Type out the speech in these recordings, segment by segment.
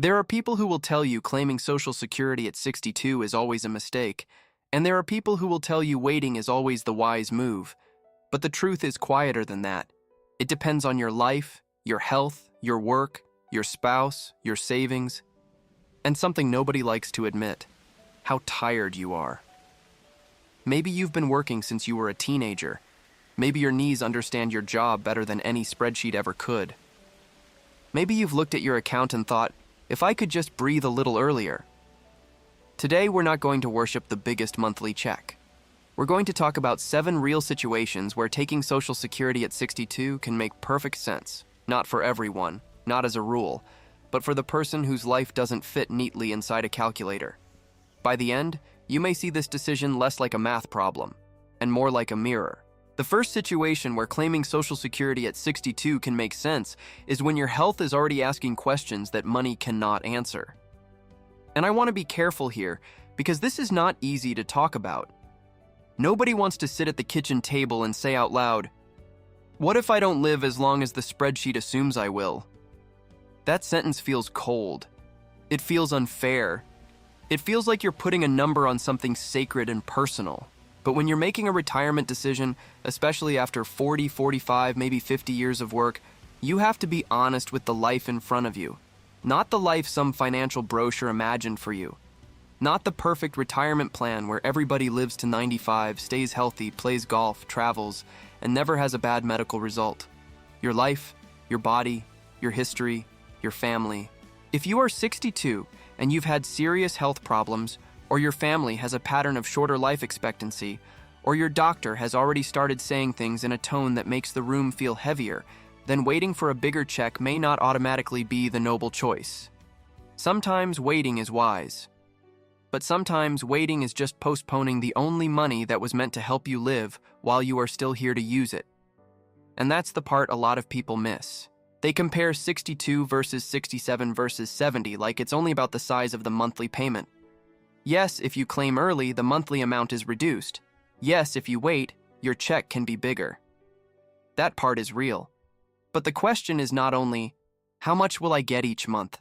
There are people who will tell you claiming Social Security at 62 is always a mistake, and there are people who will tell you waiting is always the wise move. But the truth is quieter than that. It depends on your life, your health, your work, your spouse, your savings, and something nobody likes to admit: how tired you are. Maybe you've been working since you were a teenager. Maybe your knees understand your job better than any spreadsheet ever could. Maybe you've looked at your account and thought, if I could just breathe a little earlier. Today, we're not going to worship the biggest monthly check. We're going to talk about 7 real situations where taking Social Security at 62 can make perfect sense. Not for everyone, not as a rule, but for the person whose life doesn't fit neatly inside a calculator. By the end, you may see this decision less like a math problem and more like a mirror. The first situation where claiming Social Security at 62 can make sense is when your health is already asking questions that money cannot answer. And I want to be careful here because this is not easy to talk about. Nobody wants to sit at the kitchen table and say out loud, "What if I don't live as long as the spreadsheet assumes I will?" That sentence feels cold. It feels unfair. It feels like you're putting a number on something sacred and personal. But when you're making a retirement decision, especially after 40, 45, maybe 50 years of work, you have to be honest with the life in front of you. Not the life some financial brochure imagined for you. Not the perfect retirement plan where everybody lives to 95, stays healthy, plays golf, travels, and never has a bad medical result. Your life, your body, your history, your family. If you are 62 and you've had serious health problems, or your family has a pattern of shorter life expectancy, or your doctor has already started saying things in a tone that makes the room feel heavier, then waiting for a bigger check may not automatically be the noble choice. Sometimes waiting is wise. But sometimes waiting is just postponing the only money that was meant to help you live while you are still here to use it. And that's the part a lot of people miss. They compare 62 versus 67 versus 70 like it's only about the size of the monthly payment. Yes, if you claim early, the monthly amount is reduced. Yes, if you wait, your check can be bigger. That part is real. But the question is not only, how much will I get each month?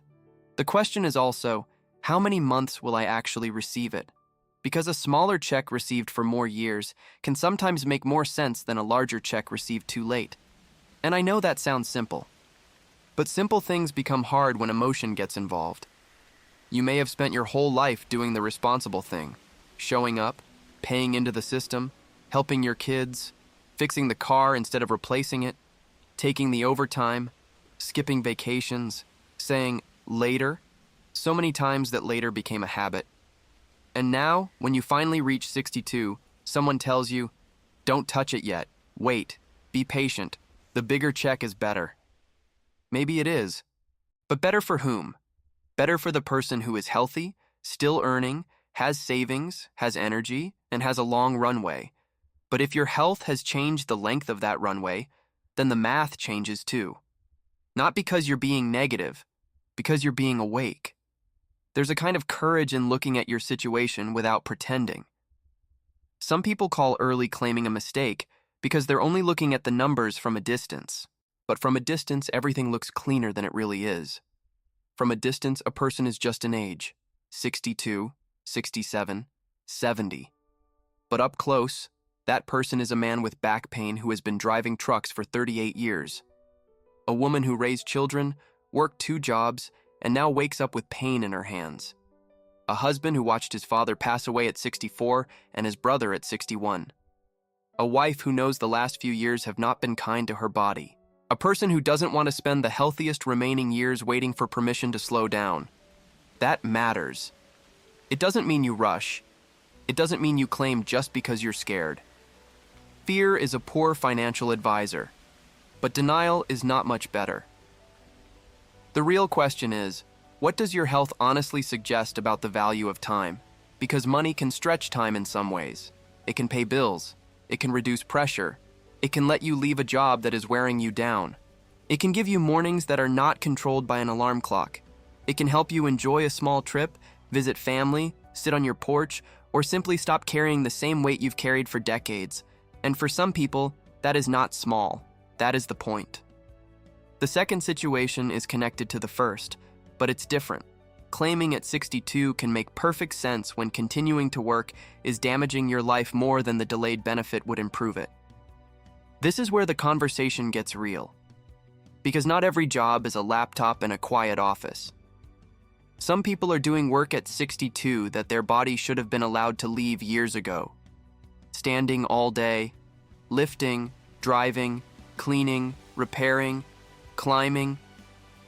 The question is also, how many months will I actually receive it? Because a smaller check received for more years can sometimes make more sense than a larger check received too late. And I know that sounds simple. But simple things become hard when emotion gets involved. You may have spent your whole life doing the responsible thing, showing up, paying into the system, helping your kids, fixing the car instead of replacing it, taking the overtime, skipping vacations, saying later, so many times that later became a habit. And now, when you finally reach 62, someone tells you, don't touch it yet, wait, be patient, the bigger check is better. Maybe it is, but better for whom? Better for the person who is healthy, still earning, has savings, has energy, and has a long runway. But if your health has changed the length of that runway, then the math changes too. Not because you're being negative, because you're being awake. There's a kind of courage in looking at your situation without pretending. Some people call early claiming a mistake because they're only looking at the numbers from a distance. But from a distance, everything looks cleaner than it really is. From a distance, a person is just an age, 62, 67, 70. But up close, that person is a man with back pain who has been driving trucks for 38 years. A woman who raised children, worked 2 jobs, and now wakes up with pain in her hands. A husband who watched his father pass away at 64 and his brother at 61. A wife who knows the last few years have not been kind to her body. A person who doesn't want to spend the healthiest remaining years waiting for permission to slow down. That matters. It doesn't mean you rush. It doesn't mean you claim just because you're scared. Fear is a poor financial advisor, but denial is not much better. The real question is, what does your health honestly suggest about the value of time? Because money can stretch time in some ways. It can pay bills. It can reduce pressure. It can let you leave a job that is wearing you down. It can give you mornings that are not controlled by an alarm clock. It can help you enjoy a small trip, visit family, sit on your porch, or simply stop carrying the same weight you've carried for decades. And for some people, that is not small. That is the point. The second situation is connected to the first. But it's different. Claiming at 62 can make perfect sense when continuing to work is damaging your life more than the delayed benefit would improve it. This is where the conversation gets real. Because not every job is a laptop and a quiet office. Some people are doing work at 62 that their body should have been allowed to leave years ago. Standing all day, lifting, driving, cleaning, repairing, climbing,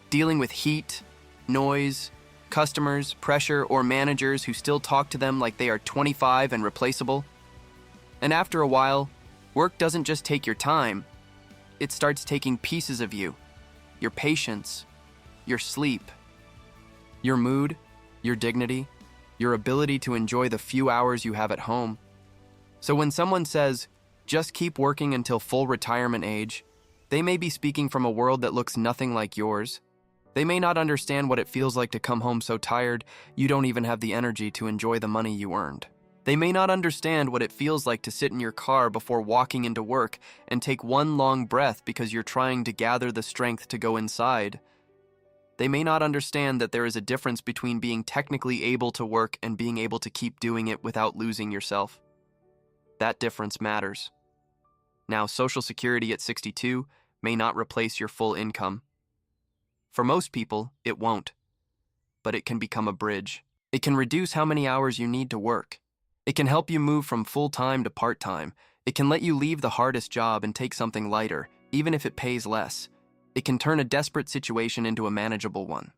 dealing with heat, noise, customers, pressure, or managers who still talk to them like they are 25 and replaceable. And after a while, work doesn't just take your time, it starts taking pieces of you, your patience, your sleep, your mood, your dignity, your ability to enjoy the few hours you have at home. So when someone says, just keep working until full retirement age, they may be speaking from a world that looks nothing like yours. They may not understand what it feels like to come home so tired you don't even have the energy to enjoy the money you earned. They may not understand what it feels like to sit in your car before walking into work and take one long breath because you're trying to gather the strength to go inside. They may not understand that there is a difference between being technically able to work and being able to keep doing it without losing yourself. That difference matters. Now, Social Security at 62 may not replace your full income. For most people, it won't. But it can become a bridge. It can reduce how many hours you need to work. It can help you move from full-time to part-time. It can let you leave the hardest job and take something lighter, even if it pays less. It can turn a desperate situation into a manageable one.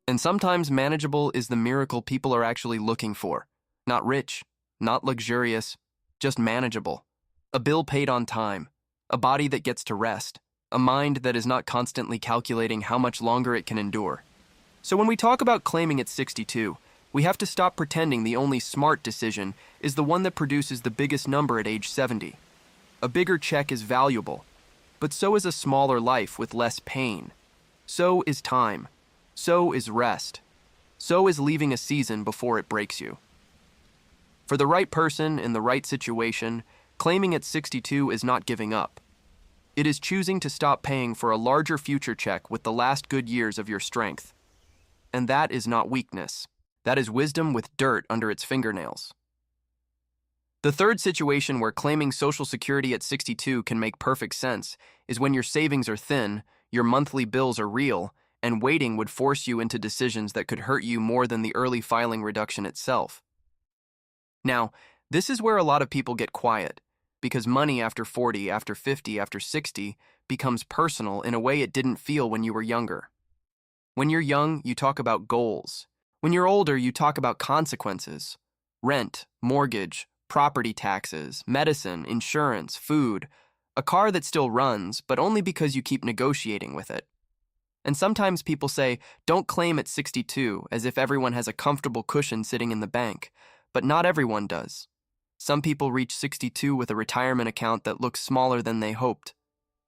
And sometimes manageable is the miracle people are actually looking for. Not rich, not luxurious, just manageable. A bill paid on time, a body that gets to rest, a mind that is not constantly calculating how much longer it can endure. So when we talk about claiming at 62, we have to stop pretending the only smart decision is the one that produces the biggest number at age 70. A bigger check is valuable, but so is a smaller life with less pain. So is time. So is rest. So is leaving a season before it breaks you. For the right person in the right situation, claiming at 62 is not giving up. It is choosing to stop paying for a larger future check with the last good years of your strength. And that is not weakness. That is wisdom with dirt under its fingernails. The third situation where claiming Social Security at 62 can make perfect sense is when your savings are thin, your monthly bills are real, and waiting would force you into decisions that could hurt you more than the early filing reduction itself. Now, this is where a lot of people get quiet, because money after 40, after 50, after 60 becomes personal in a way it didn't feel when you were younger. When you're young, you talk about goals. When you're older, you talk about consequences. Rent, mortgage, property taxes, medicine, insurance, food, a car that still runs, but only because you keep negotiating with it. And sometimes people say, don't claim at 62, as if everyone has a comfortable cushion sitting in the bank, but not everyone does. Some people reach 62 with a retirement account that looks smaller than they hoped.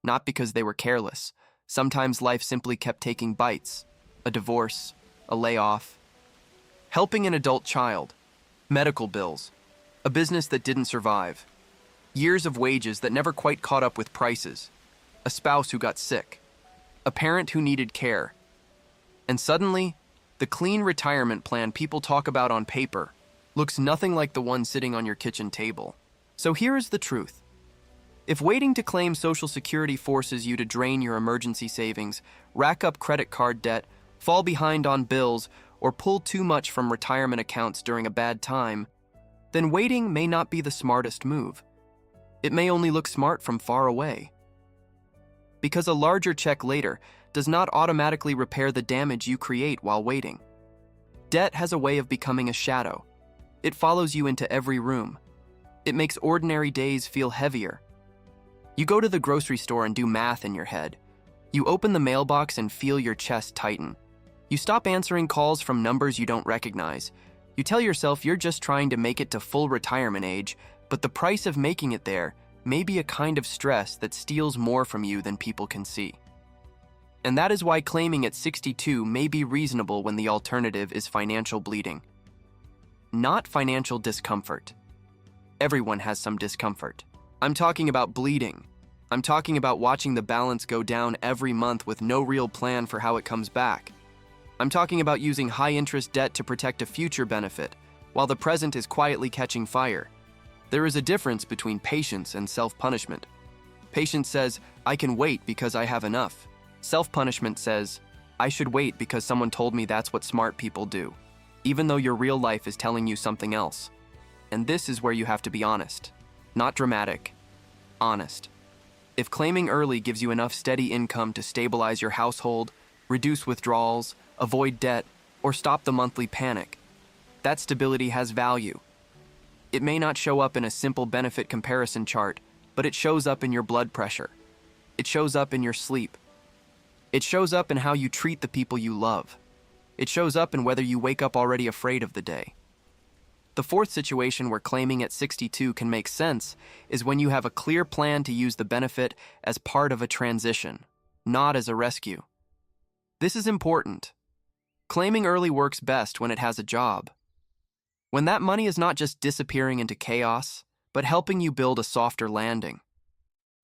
Not because they were careless. Sometimes life simply kept taking bites. A divorce, a layoff, helping an adult child, medical bills, a business that didn't survive, years of wages that never quite caught up with prices, a spouse who got sick, a parent who needed care. And suddenly, the clean retirement plan people talk about on paper looks nothing like the one sitting on your kitchen table. So here is the truth. If waiting to claim Social Security forces you to drain your emergency savings, rack up credit card debt, fall behind on bills, or pull too much from retirement accounts during a bad time, then waiting may not be the smartest move. It may only look smart from far away. Because a larger check later does not automatically repair the damage you create while waiting. Debt has a way of becoming a shadow. It follows you into every room. It makes ordinary days feel heavier. You go to the grocery store and do math in your head. You open the mailbox and feel your chest tighten. You stop answering calls from numbers you don't recognize. You tell yourself you're just trying to make it to full retirement age, but the price of making it there may be a kind of stress that steals more from you than people can see. And that is why claiming at 62 may be reasonable when the alternative is financial bleeding. Not financial discomfort. Everyone has some discomfort. I'm talking about bleeding. I'm talking about watching the balance go down every month with no real plan for how it comes back. I'm talking about using high-interest debt to protect a future benefit, while the present is quietly catching fire. There is a difference between patience and self-punishment. Patience says, I can wait because I have enough. Self-punishment says, I should wait because someone told me that's what smart people do, even though your real life is telling you something else. And this is where you have to be honest. Not dramatic. Honest. If claiming early gives you enough steady income to stabilize your household, reduce withdrawals, avoid debt, or stop the monthly panic, that stability has value. It may not show up in a simple benefit comparison chart, but it shows up in your blood pressure. It shows up in your sleep. It shows up in how you treat the people you love. It shows up in whether you wake up already afraid of the day. The fourth situation where claiming at 62 can make sense is when you have a clear plan to use the benefit as part of a transition, not as a rescue. This is important. Claiming early works best when it has a job. When that money is not just disappearing into chaos, but helping you build a softer landing.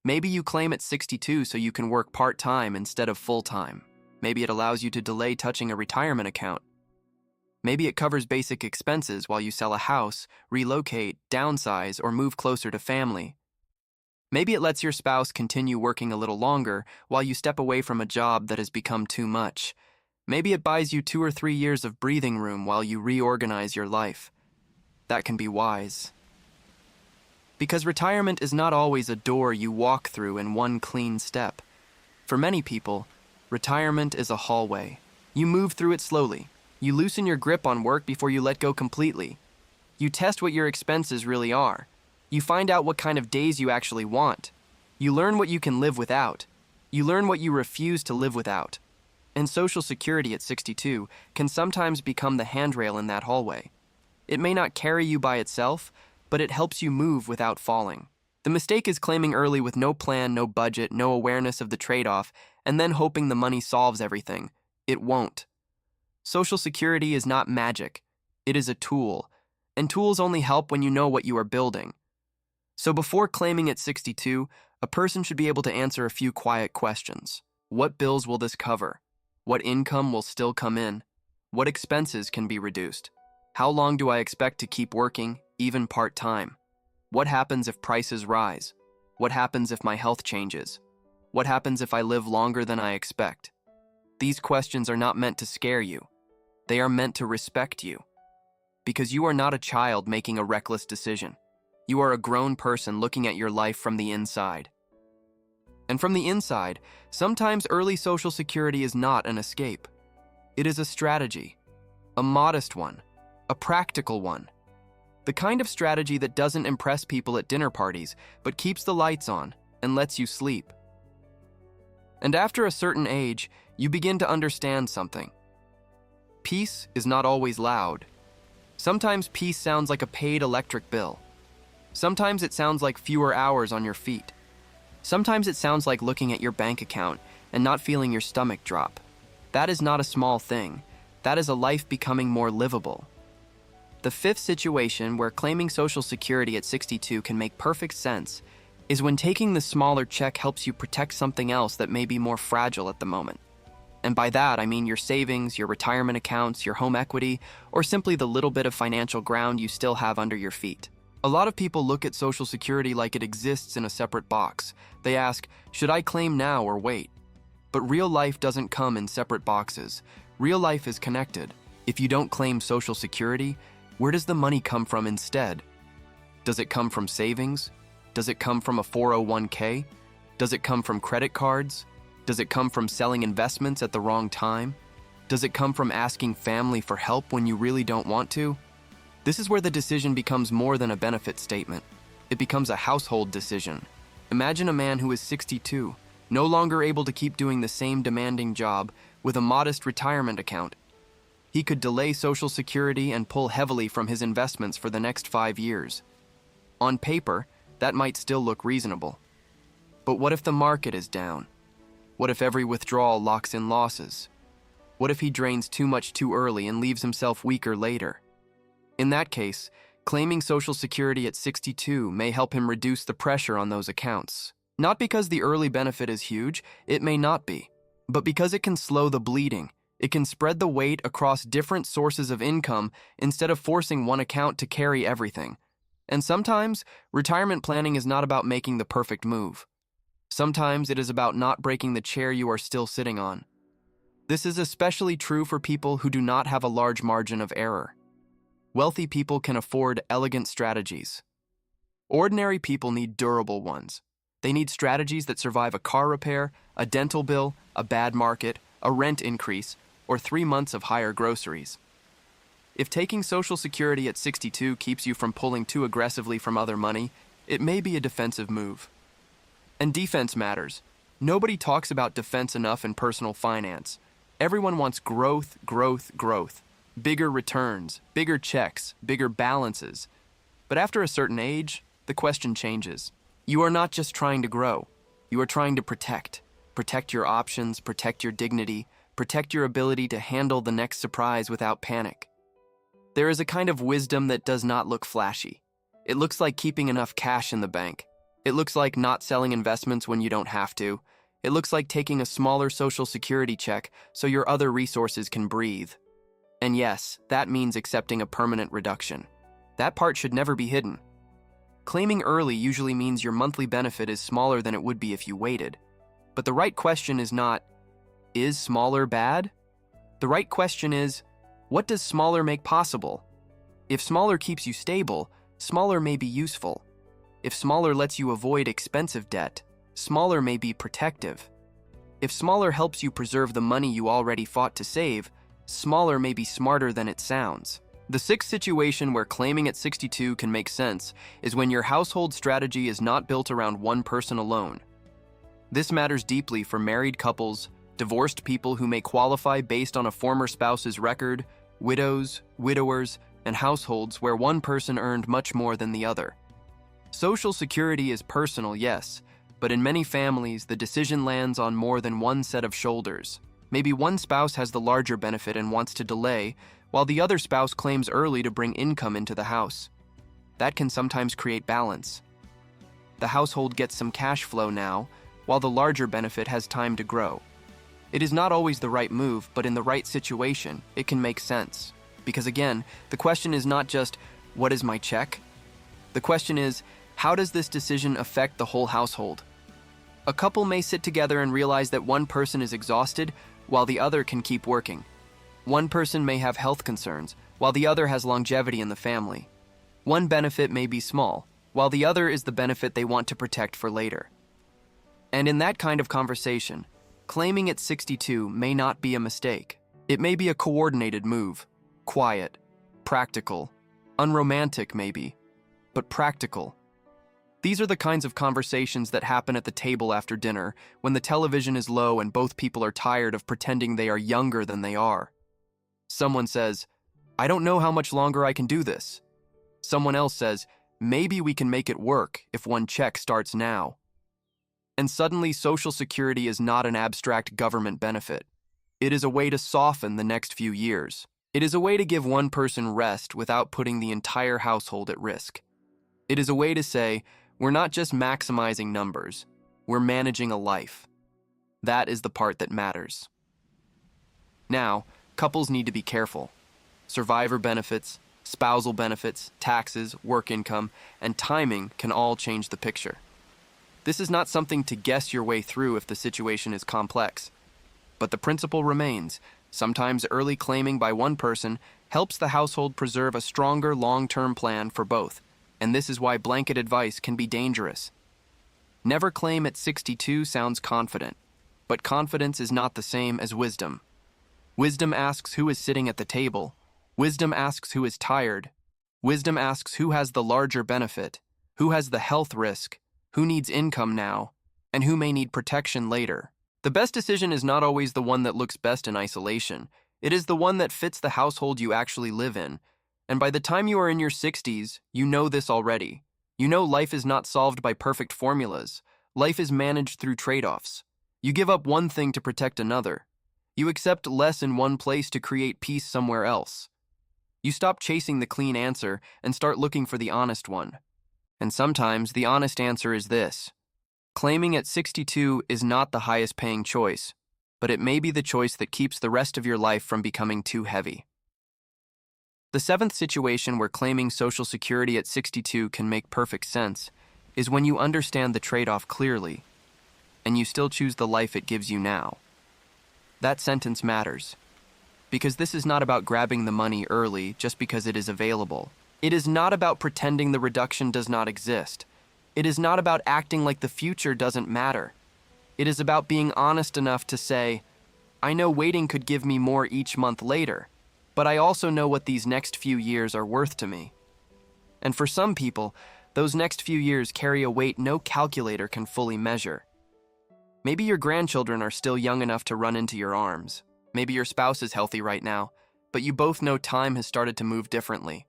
Maybe you claim at 62 so you can work part-time instead of full-time. Maybe it allows you to delay touching a retirement account. Maybe it covers basic expenses while you sell a house, relocate, downsize, or move closer to family. Maybe it lets your spouse continue working a little longer while you step away from a job that has become too much. Maybe it buys you 2 or 3 years of breathing room while you reorganize your life. That can be wise. Because retirement is not always a door you walk through in one clean step. For many people, retirement is a hallway. You move through it slowly. You loosen your grip on work before you let go completely. You test what your expenses really are. You find out what kind of days you actually want. You learn what you can live without. You learn what you refuse to live without. And Social Security at 62 can sometimes become the handrail in that hallway. It may not carry you by itself, but it helps you move without falling. The mistake is claiming early with no plan, no budget, no awareness of the trade-off, and then hoping the money solves everything. It won't. Social Security is not magic. It is a tool, and tools only help when you know what you are building. So before claiming at 62, a person should be able to answer a few quiet questions. What bills will this cover? What income will still come in? What expenses can be reduced? How long do I expect to keep working, even part-time? What happens if prices rise? What happens if my health changes? What happens if I live longer than I expect? These questions are not meant to scare you. They are meant to respect you. Because you are not a child making a reckless decision. You are a grown person looking at your life from the inside. And from the inside, sometimes early Social Security is not an escape. It is a strategy, a modest one, a practical one. The kind of strategy that doesn't impress people at dinner parties, but keeps the lights on and lets you sleep. And after a certain age, you begin to understand something. Peace is not always loud. Sometimes peace sounds like a paid electric bill. Sometimes it sounds like fewer hours on your feet. Sometimes it sounds like looking at your bank account and not feeling your stomach drop. That is not a small thing. That is a life becoming more livable. The fifth situation where claiming Social Security at 62 can make perfect sense is when taking the smaller check helps you protect something else that may be more fragile at the moment. And by that, I mean your savings, your retirement accounts, your home equity, or simply the little bit of financial ground you still have under your feet. A lot of people look at Social Security like it exists in a separate box. They ask, should I claim now or wait? But real life doesn't come in separate boxes. Real life is connected. If you don't claim Social Security, where does the money come from instead? Does it come from savings? Does it come from a 401k? Does it come from credit cards? Does it come from selling investments at the wrong time? Does it come from asking family for help when you really don't want to? This is where the decision becomes more than a benefit statement. It becomes a household decision. Imagine a man who is 62, no longer able to keep doing the same demanding job, with a modest retirement account. He could delay Social Security and pull heavily from his investments for the next 5 years. On paper, that might still look reasonable. But what if the market is down? What if every withdrawal locks in losses? What if he drains too much too early and leaves himself weaker later? In that case, claiming Social Security at 62 may help him reduce the pressure on those accounts. Not because the early benefit is huge, it may not be, but because it can slow the bleeding. It can spread the weight across different sources of income instead of forcing one account to carry everything. And sometimes, retirement planning is not about making the perfect move. Sometimes it is about not breaking the chair you are still sitting on. This is especially true for people who do not have a large margin of error. Wealthy people can afford elegant strategies. Ordinary people need durable ones. They need strategies that survive a car repair, a dental bill, a bad market, a rent increase, or 3 months of higher groceries. If taking Social Security at 62 keeps you from pulling too aggressively from other money, it may be a defensive move. And defense matters. Nobody talks about defense enough in personal finance. Everyone wants growth, growth, growth. Bigger returns, bigger checks, bigger balances. But after a certain age, the question changes. You are not just trying to grow. You are trying to protect. Protect your options, protect your dignity, protect your ability to handle the next surprise without panic. There is a kind of wisdom that does not look flashy. It looks like keeping enough cash in the bank. It looks like not selling investments when you don't have to. It looks like taking a smaller Social Security check so your other resources can breathe. And yes, that means accepting a permanent reduction. That part should never be hidden. Claiming early usually means your monthly benefit is smaller than it would be if you waited. But the right question is not, is smaller bad? The right question is, what does smaller make possible? If smaller keeps you stable, smaller may be useful. If smaller lets you avoid expensive debt, smaller may be protective. If smaller helps you preserve the money you already fought to save, smaller may be smarter than it sounds. The sixth situation where claiming at 62 can make sense is when your household strategy is not built around one person alone. This matters deeply for married couples, divorced people who may qualify based on a former spouse's record, widows, widowers, and households where one person earned much more than the other. Social Security is personal, yes, but in many families, the decision lands on more than one set of shoulders. Maybe one spouse has the larger benefit and wants to delay, while the other spouse claims early to bring income into the house. That can sometimes create balance. The household gets some cash flow now, while the larger benefit has time to grow. It is not always the right move, but in the right situation, it can make sense. Because again, the question is not just, what is my check? The question is, how does this decision affect the whole household? A couple may sit together and realize that one person is exhausted, while the other can keep working. One person may have health concerns, while the other has longevity in the family. One benefit may be small, while the other is the benefit they want to protect for later. And in that kind of conversation, claiming at 62 may not be a mistake. It may be a coordinated move, quiet, practical, unromantic maybe, but practical. These are the kinds of conversations that happen at the table after dinner when the television is low and both people are tired of pretending they are younger than they are. Someone says, I don't know how much longer I can do this. Someone else says, maybe we can make it work if one check starts now. And suddenly Social Security is not an abstract government benefit. It is a way to soften the next few years. It is a way to give one person rest without putting the entire household at risk. It is a way to say, we're not just maximizing numbers, we're managing a life. That is the part that matters. Now, couples need to be careful. Survivor benefits, spousal benefits, taxes, work income, and timing can all change the picture. This is not something to guess your way through if the situation is complex. But the principle remains. Sometimes early claiming by one person helps the household preserve a stronger long-term plan for both. And this is why blanket advice can be dangerous. Never claim at 62 sounds confident, but confidence is not the same as wisdom. Wisdom asks who is sitting at the table. Wisdom asks who is tired. Wisdom asks who has the larger benefit, who has the health risk, who needs income now, and who may need protection later. The best decision is not always the one that looks best in isolation. It is the one that fits the household you actually live in. And by the time you are in your 60s, you know this already. You know life is not solved by perfect formulas. Life is managed through trade-offs. You give up one thing to protect another. You accept less in one place to create peace somewhere else. You stop chasing the clean answer and start looking for the honest one. And sometimes the honest answer is this. Claiming at 62 is not the highest paying choice, but it may be the choice that keeps the rest of your life from becoming too heavy. The seventh situation where claiming Social Security at 62 can make perfect sense is when you understand the trade-off clearly, and you still choose the life it gives you now. That sentence matters, because this is not about grabbing the money early just because it is available. It is not about pretending the reduction does not exist. It is not about acting like the future doesn't matter. It is about being honest enough to say, I know waiting could give me more each month later, but I also know what these next few years are worth to me. And for some people, those next few years carry a weight no calculator can fully measure. Maybe your grandchildren are still young enough to run into your arms. Maybe your spouse is healthy right now, but you both know time has started to move differently.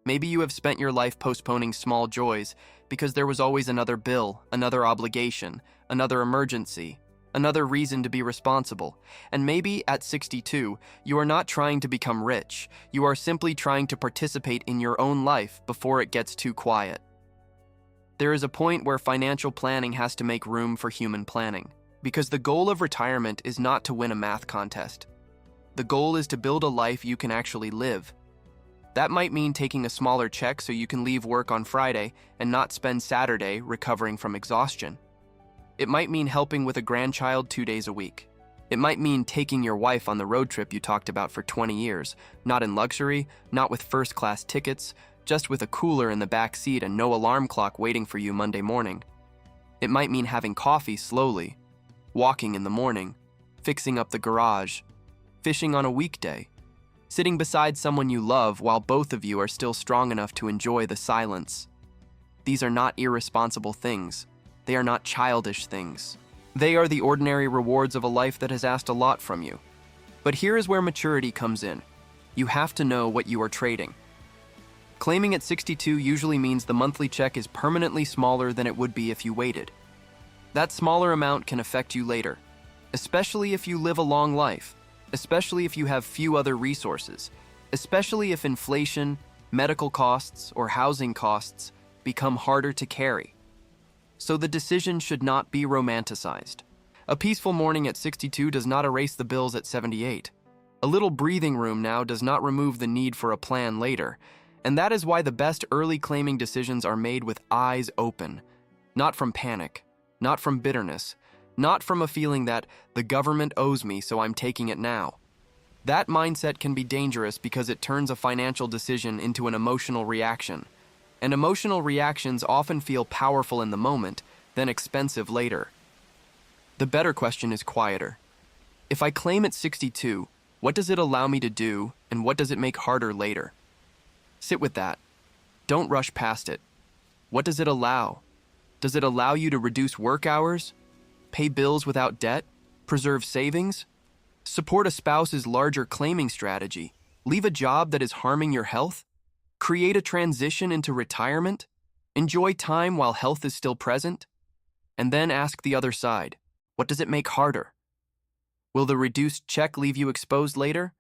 Maybe you have spent your life postponing small joys because there was always another bill, another obligation, another emergency, another reason to be responsible. And maybe at 62, you are not trying to become rich. You are simply trying to participate in your own life before it gets too quiet. There is a point where financial planning has to make room for human planning, because the goal of retirement is not to win a math contest. The goal is to build a life you can actually live. That might mean taking a smaller check so you can leave work on Friday and not spend Saturday recovering from exhaustion. It might mean helping with a grandchild 2 days a week. It might mean taking your wife on the road trip you talked about for 20 years, not in luxury, not with first-class tickets, just with a cooler in the back seat and no alarm clock waiting for you Monday morning. It might mean having coffee slowly, walking in the morning, fixing up the garage, fishing on a weekday, sitting beside someone you love while both of you are still strong enough to enjoy the silence. These are not irresponsible things. They are not childish things. They are the ordinary rewards of a life that has asked a lot from you. But here is where maturity comes in. You have to know what you are trading. Claiming at 62 usually means the monthly check is permanently smaller than it would be if you waited. That smaller amount can affect you later, especially if you live a long life, especially if you have few other resources, especially if inflation, medical costs, or housing costs become harder to carry. So the decision should not be romanticized. A peaceful morning at 62 does not erase the bills at 78. A little breathing room now does not remove the need for a plan later, and that is why the best early claiming decisions are made with eyes open, not from panic, not from bitterness, not from a feeling that the government owes me so I'm taking it now. That mindset can be dangerous because it turns a financial decision into an emotional reaction. And emotional reactions often feel powerful in the moment, then expensive later. The better question is quieter. If I claim at 62, what does it allow me to do, and what does it make harder later? Sit with that. Don't rush past it. What does it allow? Does it allow you to reduce work hours? Pay bills without debt? Preserve savings? Support a spouse's larger claiming strategy? Leave a job that is harming your health? Create a transition into retirement? Enjoy time while health is still present? And then ask the other side, what does it make harder? Will the reduced check leave you exposed later?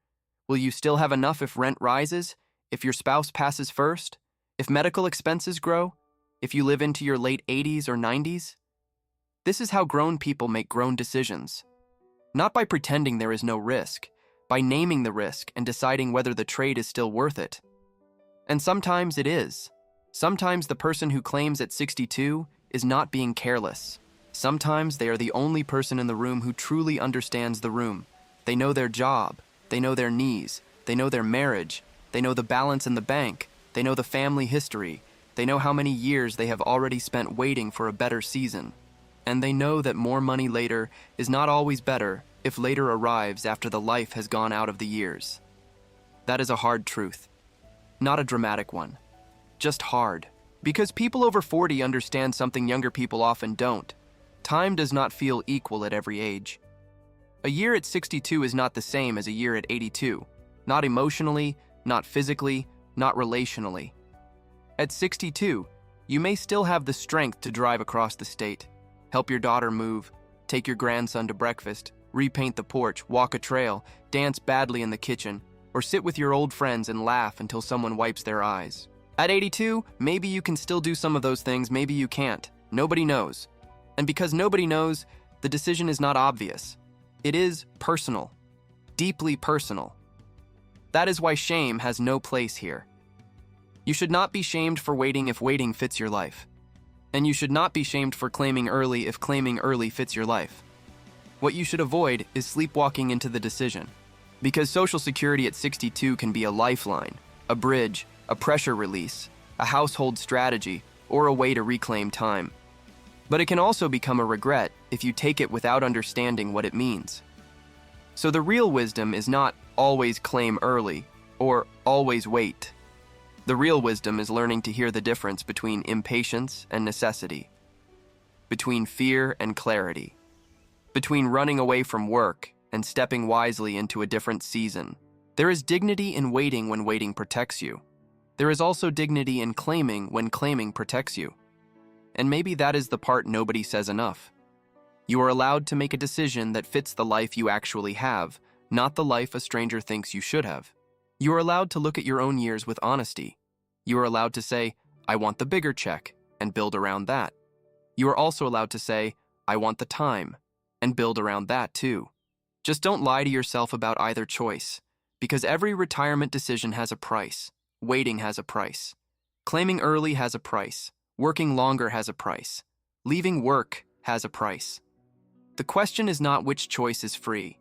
Will you still have enough if rent rises? If your spouse passes first? If medical expenses grow? If you live into your late 80s or 90s? This is how grown people make grown decisions. Not by pretending there is no risk, by naming the risk and deciding whether the trade is still worth it. And sometimes it is. Sometimes the person who claims at 62 is not being careless. Sometimes they are the only person in the room who truly understands the room. They know their job, they know their knees, they know their marriage, they know the balance in the bank, they know the family history, they know how many years they have already spent waiting for a better season. And they know that more money later is not always better if later arrives after the life has gone out of the years. That is a hard truth. Not a dramatic one. Just hard. Because people over 40 understand something younger people often don't. Time does not feel equal at every age. A year at 62 is not the same as a year at 82. Not emotionally, not physically, not relationally. At 62, you may still have the strength to drive across the state, help your daughter move, take your grandson to breakfast, repaint the porch, walk a trail, dance badly in the kitchen, or sit with your old friends and laugh until someone wipes their eyes. At 82, maybe you can still do some of those things, maybe you can't. Nobody knows. And because nobody knows, the decision is not obvious. It is personal, deeply personal. That is why shame has no place here. You should not be shamed for waiting if waiting fits your life. And you should not be shamed for claiming early if claiming early fits your life. What you should avoid is sleepwalking into the decision. Because Social Security at 62 can be a lifeline, a bridge, a pressure release, a household strategy, or a way to reclaim time. But it can also become a regret if you take it without understanding what it means. So the real wisdom is not always claim early or always wait. The real wisdom is learning to hear the difference between impatience and necessity, between fear and clarity, between running away from work and stepping wisely into a different season. There is dignity in waiting when waiting protects you. There is also dignity in claiming when claiming protects you. And maybe that is the part nobody says enough. You are allowed to make a decision that fits the life you actually have, not the life a stranger thinks you should have. You are allowed to look at your own years with honesty. You are allowed to say, I want the bigger check, and build around that. You are also allowed to say, I want the time, and build around that too. Just don't lie to yourself about either choice, because every retirement decision has a price. Waiting has a price. Claiming early has a price. Working longer has a price. Leaving work has a price. The question is not which choice is free.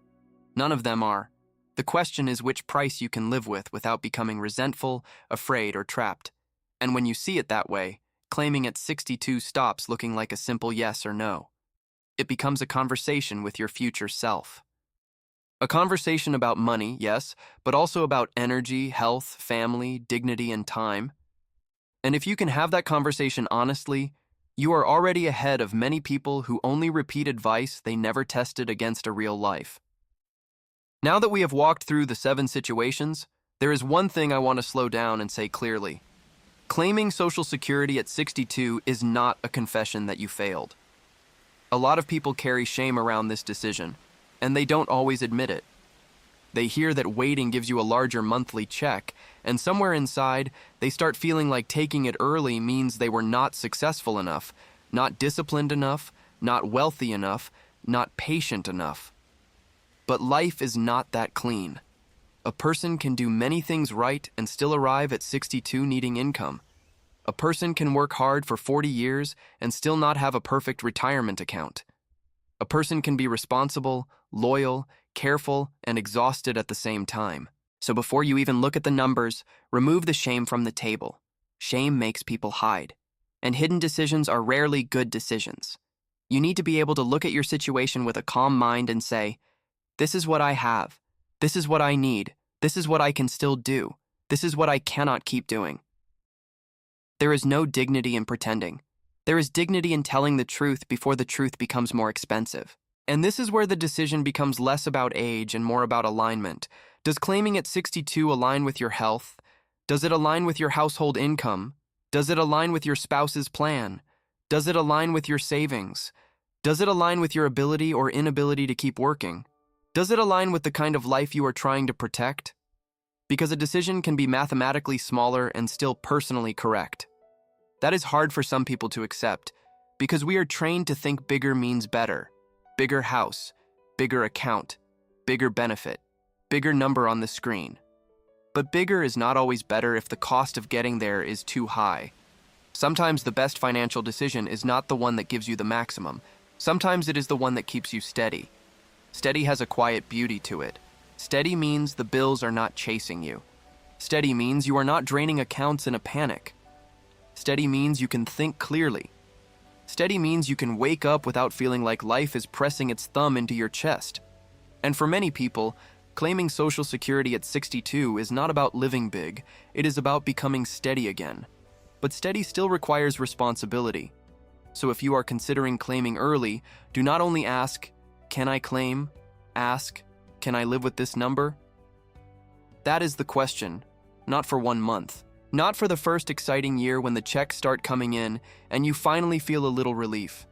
None of them are. The question is which price you can live with without becoming resentful, afraid, or trapped. And when you see it that way, claiming at 62 stops looking like a simple yes or no. It becomes a conversation with your future self. A conversation about money, yes, but also about energy, health, family, dignity, and time. And if you can have that conversation honestly, you are already ahead of many people who only repeat advice they never tested against a real life. Now that we have walked through the 7 situations, there is one thing I want to slow down and say clearly. Claiming Social Security at 62 is not a confession that you failed. A lot of people carry shame around this decision, and they don't always admit it. They hear that waiting gives you a larger monthly check, and somewhere inside, they start feeling like taking it early means they were not successful enough, not disciplined enough, not wealthy enough, not patient enough. But life is not that clean. A person can do many things right and still arrive at 62 needing income. A person can work hard for 40 years and still not have a perfect retirement account. A person can be responsible, loyal, careful, and exhausted at the same time. So before you even look at the numbers, remove the shame from the table. Shame makes people hide. And hidden decisions are rarely good decisions. You need to be able to look at your situation with a calm mind and say, this is what I have. This is what I need. This is what I can still do. This is what I cannot keep doing. There is no dignity in pretending. There is dignity in telling the truth before the truth becomes more expensive. And this is where the decision becomes less about age and more about alignment. Does claiming at 62 align with your health? Does it align with your household income? Does it align with your spouse's plan? Does it align with your savings? Does it align with your ability or inability to keep working? Does it align with the kind of life you are trying to protect? Because a decision can be mathematically smaller and still personally correct. That is hard for some people to accept, because we are trained to think bigger means better. Bigger house, bigger account, bigger benefit, bigger number on the screen. But bigger is not always better if the cost of getting there is too high. Sometimes the best financial decision is not the one that gives you the maximum. Sometimes it is the one that keeps you steady. Steady has a quiet beauty to it. Steady means the bills are not chasing you. Steady means you are not draining accounts in a panic. Steady means you can think clearly. Steady means you can wake up without feeling like life is pressing its thumb into your chest. And for many people, claiming Social Security at 62 is not about living big, it is about becoming steady again. But steady still requires responsibility. So if you are considering claiming early, do not only ask, can I claim? Ask, can I live with this number? That is the question, not for 1 month. Not for the first exciting year when the checks start coming in and you finally feel a little relief.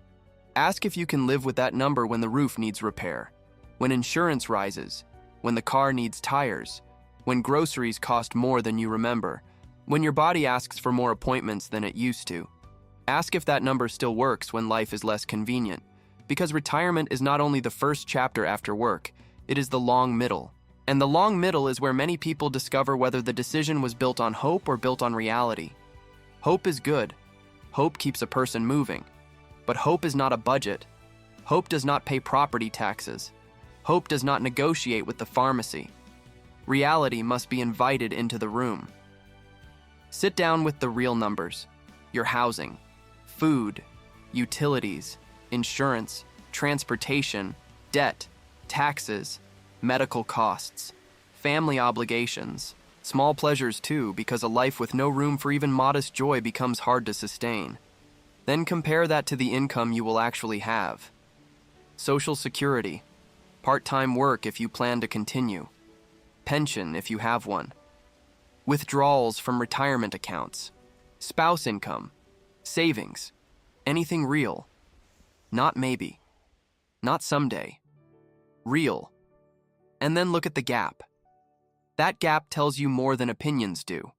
Ask if you can live with that number when the roof needs repair, when insurance rises, when the car needs tires, when groceries cost more than you remember, when your body asks for more appointments than it used to. Ask if that number still works when life is less convenient, Because retirement is not only the first chapter after work, it is the long middle. And the long middle is where many people discover whether the decision was built on hope or built on reality. Hope is good. Hope keeps a person moving. But hope is not a budget. Hope does not pay property taxes. Hope does not negotiate with the pharmacy. Reality must be invited into the room. Sit down with the real numbers: your housing, food, utilities, insurance, transportation, debt, taxes, medical costs, family obligations, small pleasures too, because a life with no room for even modest joy becomes hard to sustain. Then compare that to the income you will actually have. Social Security, part-time work if you plan to continue, pension if you have one, withdrawals from retirement accounts, spouse income, savings, anything real. Not maybe. Not someday. Real. And then look at the gap. That gap tells you more than opinions do.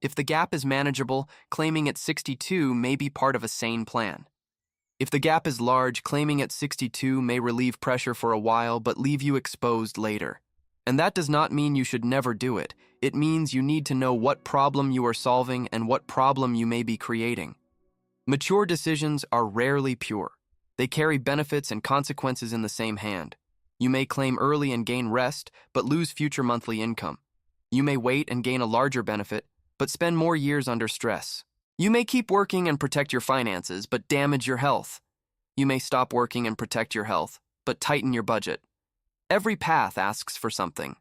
If the gap is manageable, claiming at 62 may be part of a sane plan. If the gap is large, claiming at 62 may relieve pressure for a while but leave you exposed later. And that does not mean you should never do it. It means you need to know what problem you are solving and what problem you may be creating. Mature decisions are rarely pure. They carry benefits and consequences in the same hand. You may claim early and gain rest, but lose future monthly income. You may wait and gain a larger benefit, but spend more years under stress. You may keep working and protect your finances, but damage your health. You may stop working and protect your health, but tighten your budget. Every path asks for something.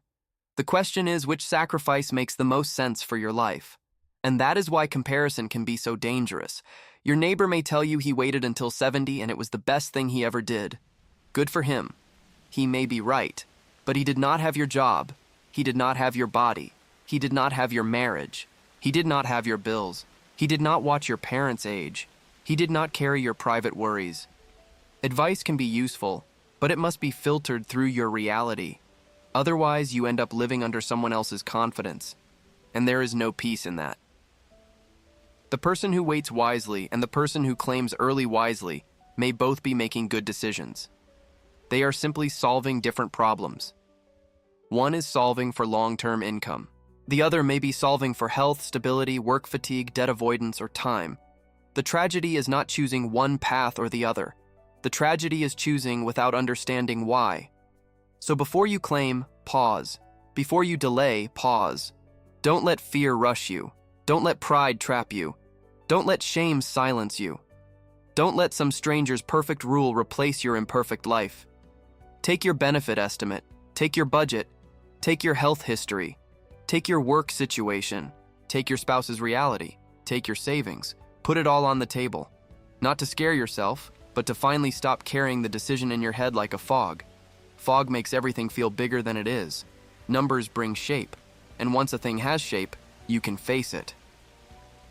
The question is which sacrifice makes the most sense for your life. And that is why comparison can be so dangerous. Your neighbor may tell you he waited until 70 and it was the best thing he ever did. Good for him. He may be right, but he did not have your job. He did not have your body. He did not have your marriage. He did not have your bills. He did not watch your parents age. He did not carry your private worries. Advice can be useful, but it must be filtered through your reality. Otherwise, you end up living under someone else's confidence, and there is no peace in that. The person who waits wisely and the person who claims early wisely may both be making good decisions. They are simply solving different problems. One is solving for long-term income. The other may be solving for health, stability, work fatigue, debt avoidance, or time. The tragedy is not choosing one path or the other. The tragedy is choosing without understanding why. So before you claim, pause. Before you delay, pause. Don't let fear rush you. Don't let pride trap you. Don't let shame silence you. Don't let some stranger's perfect rule replace your imperfect life. Take your benefit estimate. Take your budget. Take your health history. Take your work situation. Take your spouse's reality. Take your savings. Put it all on the table. Not to scare yourself, but to finally stop carrying the decision in your head like a fog. Fog makes everything feel bigger than it is. Numbers bring shape, and once a thing has shape, you can face it.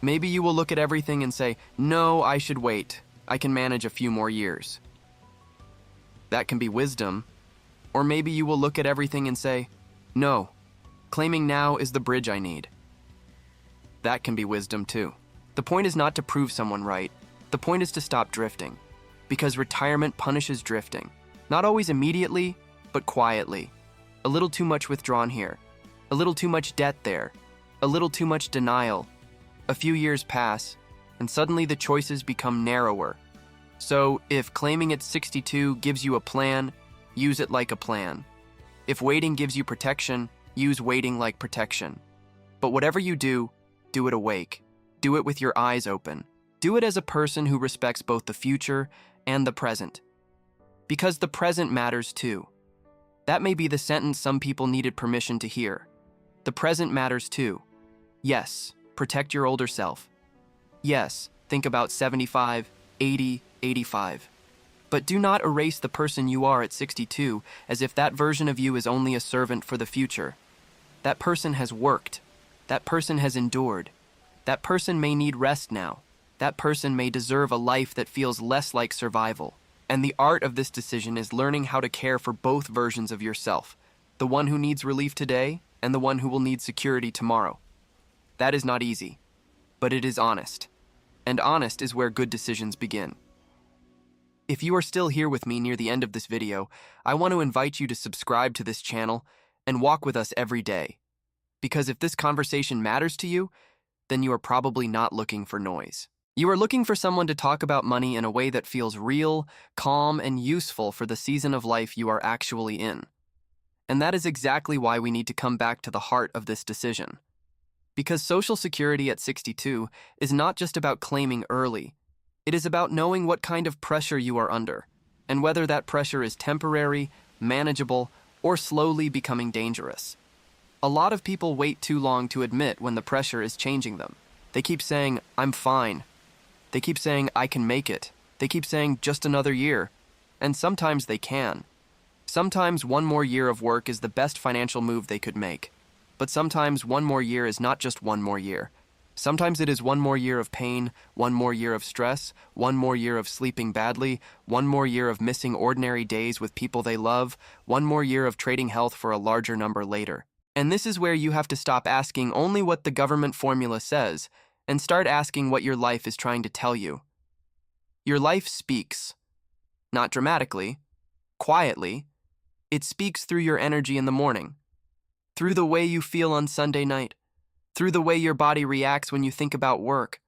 Maybe you will look at everything and say, no, I should wait. I can manage a few more years. That can be wisdom. Or maybe you will look at everything and say, no, claiming now is the bridge I need. That can be wisdom too. The point is not to prove someone right. The point is to stop drifting. Because retirement punishes drifting. Not always immediately, but quietly. A little too much withdrawn here. A little too much debt there. A little too much denial. A few years pass, and suddenly the choices become narrower. So, if claiming at 62 gives you a plan, use it like a plan. If waiting gives you protection, use waiting like protection. But whatever you do it awake. Do it with your eyes open. Do it as a person who respects both the future and the present. Because the present matters too. That may be the sentence some people needed permission to hear. The present matters too. Yes, protect your older self. Yes, think about 75, 80, 85. But do not erase the person you are at 62 as if that version of you is only a servant for the future. That person has worked. That person has endured. That person may need rest now. That person may deserve a life that feels less like survival. And the art of this decision is learning how to care for both versions of yourself, the one who needs relief today and the one who will need security tomorrow. That is not easy, but it is honest. And honest is where good decisions begin. If you are still here with me near the end of this video, I want to invite you to subscribe to this channel and walk with us every day. Because if this conversation matters to you, then you are probably not looking for noise. You are looking for someone to talk about money in a way that feels real, calm, and useful for the season of life you are actually in. And that is exactly why we need to come back to the heart of this decision. Because Social Security at 62 is not just about claiming early. It is about knowing what kind of pressure you are under, and whether that pressure is temporary, manageable, or slowly becoming dangerous. A lot of people wait too long to admit when the pressure is changing them. They keep saying, "I'm fine." They keep saying, "I can make it." They keep saying, "Just another year." And sometimes they can. Sometimes one more year of work is the best financial move they could make. But sometimes one more year is not just one more year. Sometimes it is one more year of pain, one more year of stress, one more year of sleeping badly, one more year of missing ordinary days with people they love, one more year of trading health for a larger number later. And this is where you have to stop asking only what the government formula says and start asking what your life is trying to tell you. Your life speaks. Not dramatically, quietly. It speaks through your energy in the morning, through the way you feel on Sunday night, through the way your body reacts when you think about work,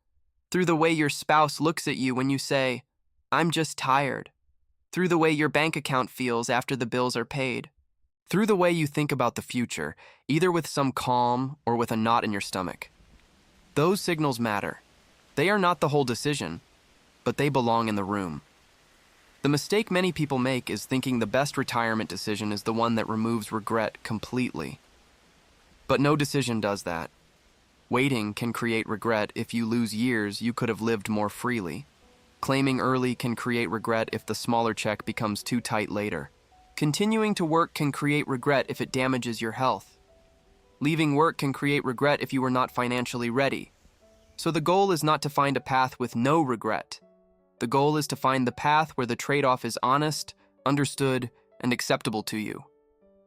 through the way your spouse looks at you when you say, "I'm just tired," through the way your bank account feels after the bills are paid, through the way you think about the future, either with some calm or with a knot in your stomach. Those signals matter. They are not the whole decision, but they belong in the room. The mistake many people make is thinking the best retirement decision is the one that removes regret completely. But no decision does that. Waiting can create regret if you lose years you could have lived more freely. Claiming early can create regret if the smaller check becomes too tight later. Continuing to work can create regret if it damages your health. Leaving work can create regret if you are not financially ready. So the goal is not to find a path with no regret. The goal is to find the path where the trade-off is honest, understood, and acceptable to you.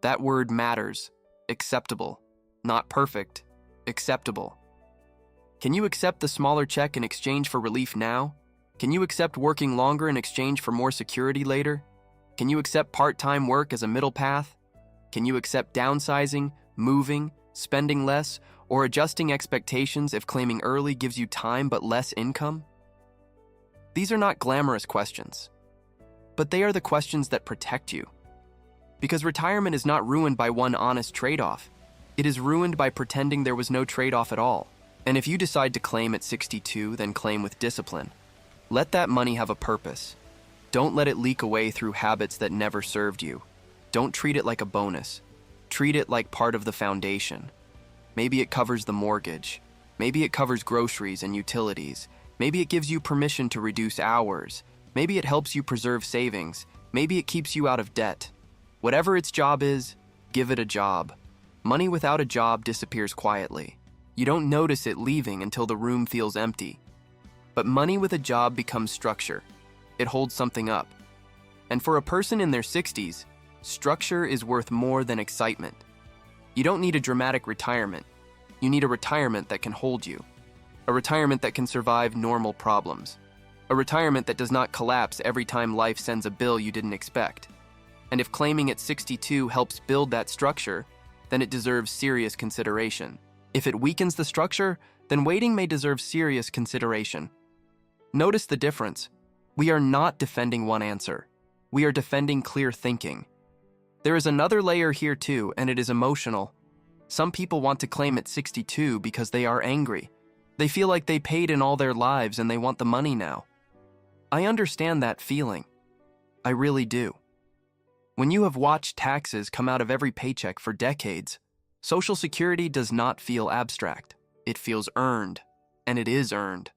That word matters. Acceptable. Not perfect. Acceptable. Can you accept the smaller check in exchange for relief now? Can you accept working longer in exchange for more security later? Can you accept part-time work as a middle path? Can you accept downsizing, moving, spending less, or adjusting expectations if claiming early gives you time but less income? These are not glamorous questions, but they are the questions that protect you. Because retirement is not ruined by one honest trade-off. It is ruined by pretending there was no trade-off at all. And if you decide to claim at 62, then claim with discipline. Let that money have a purpose. Don't let it leak away through habits that never served you. Don't treat it like a bonus. Treat it like part of the foundation. Maybe it covers the mortgage. Maybe it covers groceries and utilities. Maybe it gives you permission to reduce hours. Maybe it helps you preserve savings. Maybe it keeps you out of debt. Whatever its job is, give it a job. Money without a job disappears quietly. You don't notice it leaving until the room feels empty. But money with a job becomes structure. It holds something up. And for a person in their 60s, structure is worth more than excitement. You don't need a dramatic retirement. You need a retirement that can hold you. A retirement that can survive normal problems. A retirement that does not collapse every time life sends a bill you didn't expect. And if claiming at 62 helps build that structure, then it deserves serious consideration. If it weakens the structure, then waiting may deserve serious consideration. Notice the difference. We are not defending one answer. We are defending clear thinking. There is another layer here too, and it is emotional. Some people want to claim at 62 because they are angry. They feel like they paid in all their lives and they want the money now. I understand that feeling. I really do. When you have watched taxes come out of every paycheck for decades, Social Security does not feel abstract. It feels earned, and it is earned.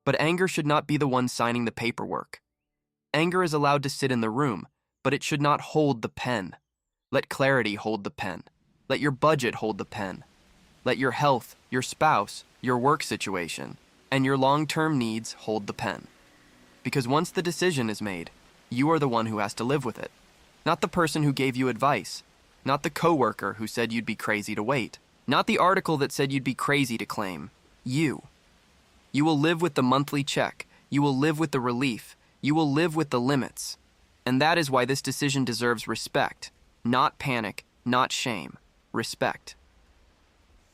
But anger should not be the one signing the paperwork. Anger is allowed to sit in the room, but it should not hold the pen. Let clarity hold the pen. Let your budget hold the pen. Let your health, your spouse, your work situation, and your long-term needs hold the pen. Because once the decision is made, you are the one who has to live with it. Not the person who gave you advice. Not the coworker who said you'd be crazy to wait. Not the article that said you'd be crazy to claim. You. You will live with the monthly check. You will live with the relief. You will live with the limits. And that is why this decision deserves respect. Not panic, not shame. Respect.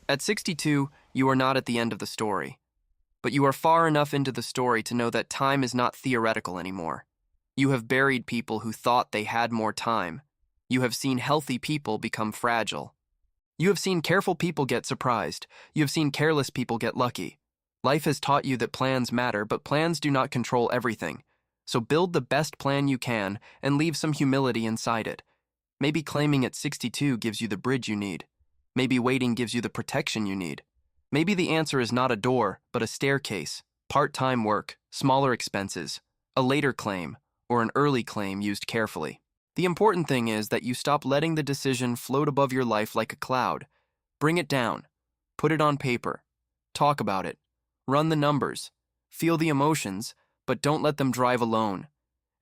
At 62, you are not at the end of the story. But you are far enough into the story to know that time is not theoretical anymore. You have buried people who thought they had more time. You have seen healthy people become fragile. You have seen careful people get surprised. You have seen careless people get lucky. Life has taught you that plans matter, but plans do not control everything. So build the best plan you can and leave some humility inside it. Maybe claiming at 62 gives you the bridge you need. Maybe waiting gives you the protection you need. Maybe the answer is not a door, but a staircase, part-time work, smaller expenses, a later claim, or an early claim used carefully. The important thing is that you stop letting the decision float above your life like a cloud. Bring it down. Put it on paper. Talk about it. Run the numbers. Feel the emotions, but don't let them drive alone.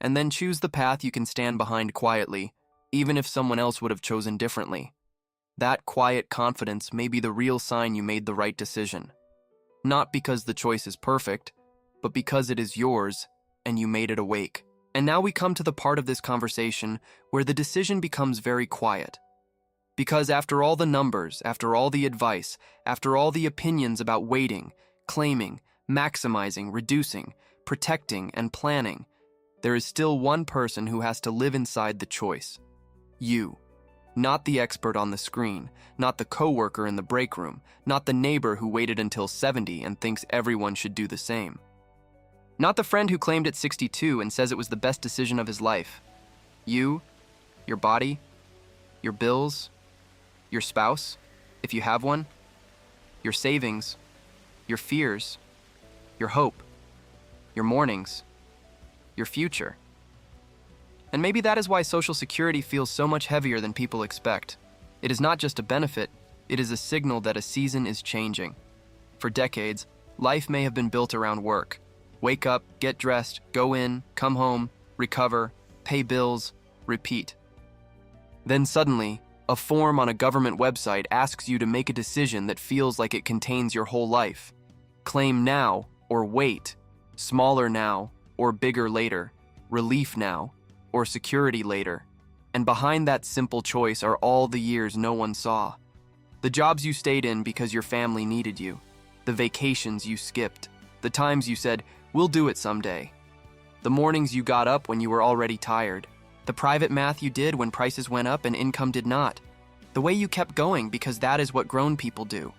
And then choose the path you can stand behind quietly, even if someone else would have chosen differently. That quiet confidence may be the real sign you made the right decision. Not because the choice is perfect, but because it is yours and you made it awake. And now we come to the part of this conversation where the decision becomes very quiet. Because after all the numbers, after all the advice, after all the opinions about waiting, claiming, maximizing, reducing, protecting, and planning, there is still one person who has to live inside the choice. You. Not the expert on the screen, not the coworker in the break room, not the neighbor who waited until 70 and thinks everyone should do the same. Not the friend who claimed at 62 and says it was the best decision of his life. You, your body, your bills, your spouse, if you have one, your savings, your fears, your hope, your mornings, your future. And maybe that is why Social Security feels so much heavier than people expect. It is not just a benefit, it is a signal that a season is changing. For decades, life may have been built around work. Wake up, get dressed, go in, come home, recover, pay bills, repeat. Then suddenly, a form on a government website asks you to make a decision that feels like it contains your whole life. Claim now or wait, smaller now or bigger later, relief now or security later. And behind that simple choice are all the years no one saw. The jobs you stayed in because your family needed you. The vacations you skipped. The times you said, "We'll do it someday." The mornings you got up when you were already tired. The private math you did when prices went up and income did not. The way you kept going because that is what grown people do.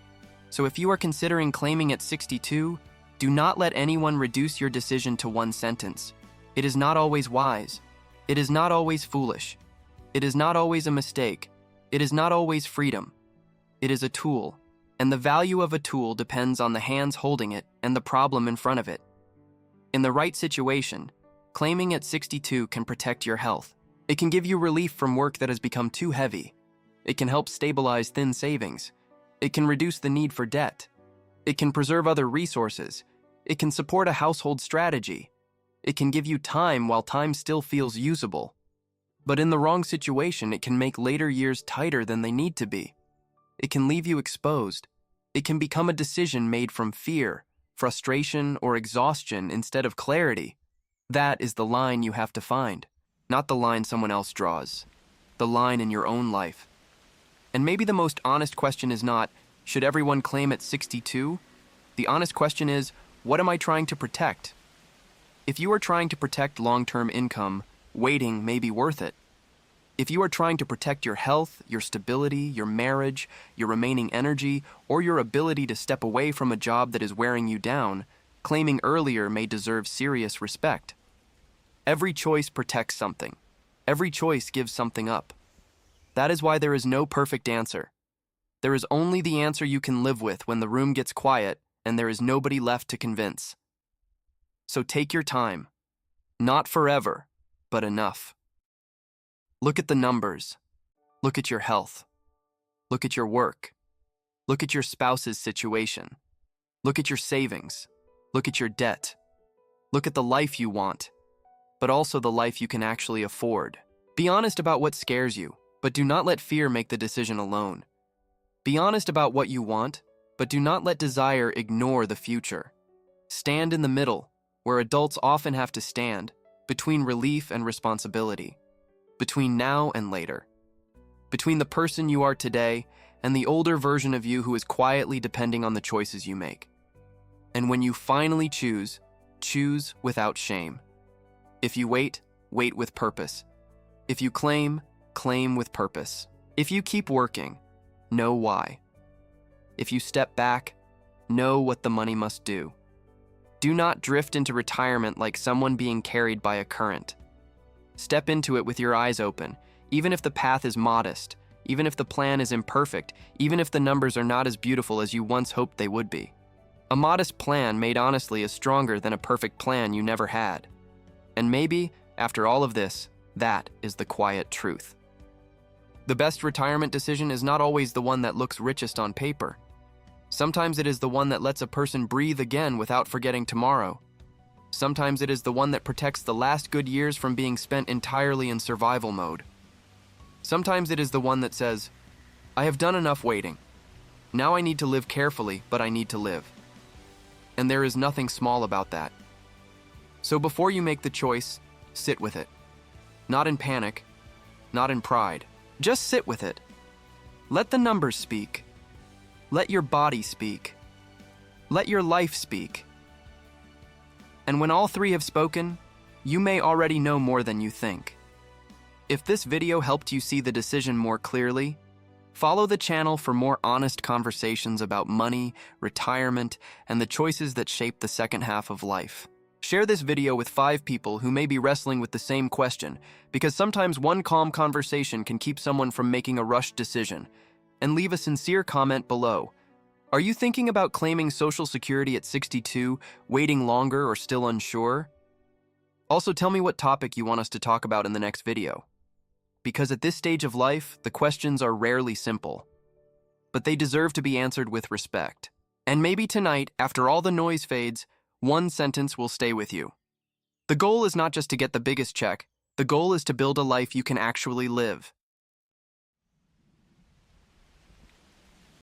So if you are considering claiming at 62, do not let anyone reduce your decision to one sentence. It is not always wise. It is not always foolish. It is not always a mistake. It is not always freedom. It is a tool, and the value of a tool depends on the hands holding it and the problem in front of it. In the right situation, claiming at 62 can protect your health. It can give you relief from work that has become too heavy. It can help stabilize thin savings. It can reduce the need for debt. It can preserve other resources. It can support a household strategy. It can give you time while time still feels usable. But in the wrong situation, it can make later years tighter than they need to be. It can leave you exposed. It can become a decision made from fear, frustration, or exhaustion instead of clarity. That is the line you have to find, not the line someone else draws, the line in your own life. And maybe the most honest question is not, should everyone claim at 62? The honest question is, what am I trying to protect? If you are trying to protect long-term income, waiting may be worth it. If you are trying to protect your health, your stability, your marriage, your remaining energy, or your ability to step away from a job that is wearing you down, claiming earlier may deserve serious respect. Every choice protects something. Every choice gives something up. That is why there is no perfect answer. There is only the answer you can live with when the room gets quiet and there is nobody left to convince. So take your time. Not forever, but enough. Look at the numbers. Look at your health. Look at your work. Look at your spouse's situation. Look at your savings. Look at your debt. Look at the life you want, but also the life you can actually afford. Be honest about what scares you, but do not let fear make the decision alone. Be honest about what you want, but do not let desire ignore the future. Stand in the middle, where adults often have to stand, between relief and responsibility, between now and later, between the person you are today and the older version of you who is quietly depending on the choices you make. And when you finally choose, choose without shame. If you wait, wait with purpose. If you claim, claim with purpose. If you keep working, know why. If you step back, know what the money must do. Do not drift into retirement like someone being carried by a current. Step into it with your eyes open, even if the path is modest, even if the plan is imperfect, even if the numbers are not as beautiful as you once hoped they would be. A modest plan made honestly is stronger than a perfect plan you never had. And maybe, after all of this, that is the quiet truth. The best retirement decision is not always the one that looks richest on paper. Sometimes it is the one that lets a person breathe again without forgetting tomorrow. Sometimes it is the one that protects the last good years from being spent entirely in survival mode. Sometimes it is the one that says, I have done enough waiting. Now I need to live carefully, but I need to live. And there is nothing small about that. So before you make the choice, sit with it. Not in panic, not in pride. Just sit with it. Let the numbers speak. Let your body speak. Let your life speak. And when all three have spoken, you may already know more than you think. If this video helped you see the decision more clearly, follow the channel for more honest conversations about money, retirement, and the choices that shape the second half of life. Share this video with 5 people who may be wrestling with the same question, because sometimes one calm conversation can keep someone from making a rushed decision. And leave a sincere comment below. Are you thinking about claiming Social Security at 62, waiting longer, or still unsure? Also, tell me what topic you want us to talk about in the next video. Because at this stage of life, the questions are rarely simple, but they deserve to be answered with respect. And maybe tonight, after all the noise fades, one sentence will stay with you. The goal is not just to get the biggest check, the goal is to build a life you can actually live.